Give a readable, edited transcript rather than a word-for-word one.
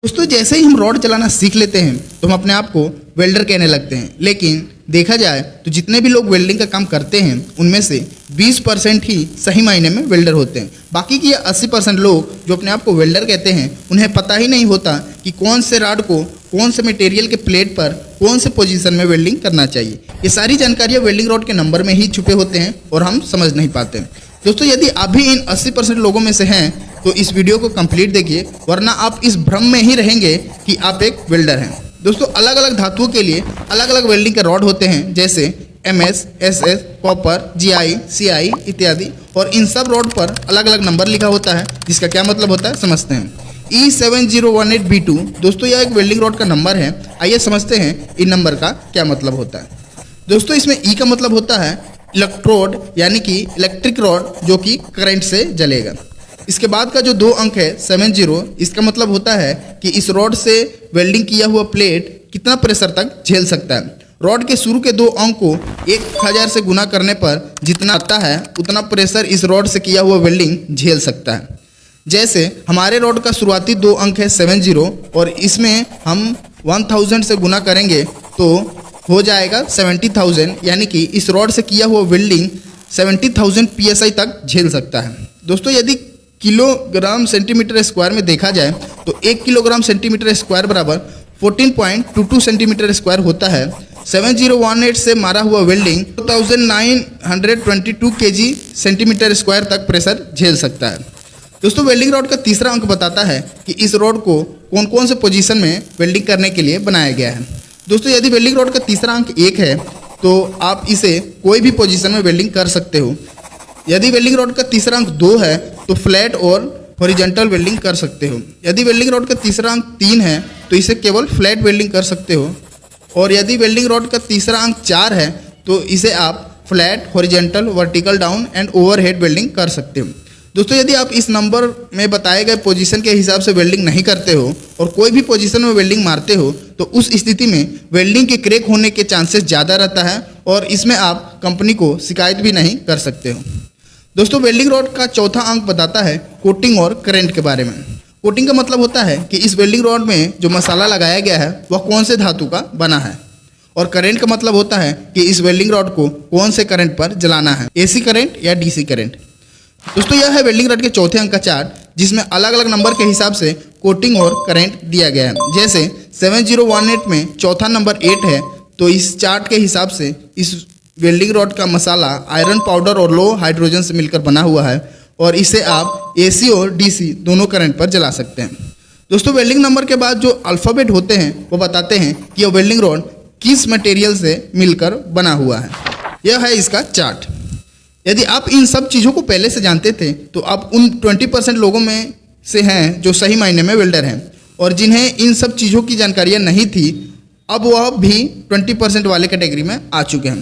दोस्तों जैसे ही हम रॉड चलाना सीख लेते हैं तो हम अपने आप को वेल्डर कहने लगते हैं, लेकिन देखा जाए तो जितने भी लोग वेल्डिंग का काम करते हैं उनमें से 20% ही सही मायने में वेल्डर होते हैं। बाकी के 80% लोग जो अपने आप को वेल्डर कहते हैं उन्हें पता ही नहीं होता कि कौन से रॉड को कौन से मटेरियल के प्लेट पर कौन से पोजीशन में वेल्डिंग करना चाहिए। ये सारी जानकारियाँ वेल्डिंग रॉड के नंबर में ही छुपे होते हैं और हम समझ नहीं पाते। दोस्तों यदि आप भी इन 80% लोगों में से हैं तो इस वीडियो को कंप्लीट देखिए, वरना आप इस भ्रम में ही रहेंगे कि आप एक वेल्डर हैं। दोस्तों अलग अलग धातुओं के लिए अलग अलग वेल्डिंग के रॉड होते हैं, जैसे MS, SS, copper, GI, CI इत्यादि, और इन सब रॉड पर अलग अलग नंबर लिखा होता है, जिसका क्या मतलब होता है समझते हैं। E7018B2 दोस्तों यह एक वेल्डिंग रॉड का नंबर है। आइए समझते हैं इन नंबर का क्या मतलब होता है। दोस्तों इसमें E का मतलब होता है इलेक्ट्रोड, यानी कि इलेक्ट्रिक रॉड जो कि करंट से जलेगा। इसके बाद का जो 2 अंक है 70, इसका मतलब होता है कि इस रॉड से वेल्डिंग किया हुआ प्लेट कितना प्रेशर तक झेल सकता है। रॉड के शुरू के 2 अंक को 1000 से गुना करने पर जितना आता है उतना प्रेशर इस रॉड से किया हुआ वेल्डिंग झेल सकता है। जैसे हमारे रॉड का शुरुआती 2 अंक है 70 और इसमें हम 1000 से गुना करेंगे तो हो जाएगा 70,000, यानी कि इस रॉड से किया हुआ वेल्डिंग 70,000 PSI तक झेल सकता है। दोस्तों यदि किलोग्राम सेंटीमीटर स्क्वायर में देखा जाए तो 1 किलोग्राम सेंटीमीटर स्क्वायर बराबर 14.22 सेंटीमीटर स्क्वायर होता है। 7018 से मारा हुआ वेल्डिंग 2922 kg सेंटीमीटर स्क्वायर तक प्रेशर झेल सकता है। दोस्तों वेल्डिंग रॉड का तीसरा अंक बताता है कि इस रॉड को कौन कौन से पोजीशन में वेल्डिंग करने के लिए बनाया गया है। दोस्तों यदि वेल्डिंग रॉड का तीसरा अंक 1 है तो आप इसे कोई भी पोजीशन में वेल्डिंग कर सकते हो। यदि वेल्डिंग रॉड का तीसरा अंक 2 है तो फ्लैट और हॉरिजॉन्टल वेल्डिंग कर सकते हो। यदि वेल्डिंग रॉड का तीसरा अंक 3 है तो इसे केवल फ्लैट वेल्डिंग कर सकते हो, और यदि वेल्डिंग रॉड का तीसरा अंक 4 है तो इसे आप flat, horizontal, vertical down and overhead welding कर सकते हो। दोस्तों यदि आप इस नंबर में बताए गए पोजीशन के हिसाब से वेल्डिंग नहीं करते हो और कोई भी पोजीशन में वेल्डिंग मारते हो तो उस स्थिति में वेल्डिंग के क्रैक होने के चांसेस ज़्यादा रहता है और इसमें आप कंपनी को शिकायत भी नहीं कर सकते हो। दोस्तों वेल्डिंग रॉड का चौथा अंक बताता है कोटिंग और करंट के बारे में। कोटिंग का मतलब होता है कि इस वेल्डिंग रॉड में जो मसाला लगाया गया है वह कौन से धातु का बना है, और करंट का मतलब होता है कि इस वेल्डिंग रॉड को कौन से करंट पर जलाना है, AC करंट या DC करंट। दोस्तों यह है वेल्डिंग रॉड के चौथे अंक का चार्ट, जिसमें अलग अलग नंबर के हिसाब से कोटिंग और करंट दिया गया है। जैसे 7018 में चौथा नंबर 8 है तो इस चार्ट के हिसाब से इस वेल्डिंग रॉड का मसाला आयरन पाउडर और लो हाइड्रोजन से मिलकर बना हुआ है, और इसे आप AC और DC दोनों करंट पर जला सकते हैं। दोस्तों वेल्डिंग नंबर के बाद जो अल्फ़ाबेट होते हैं वो बताते हैं कि यह वेल्डिंग रॉड किस मटेरियल से मिलकर बना हुआ है। यह है इसका चार्ट। यदि आप इन सब चीज़ों को पहले से जानते थे तो आप उन 20% लोगों में से हैं जो सही मायने में वेल्डर हैं, और जिन्हें इन सब चीज़ों की जानकारियाँ नहीं थी अब वह भी 20% वाले कैटेगरी में आ चुके हैं।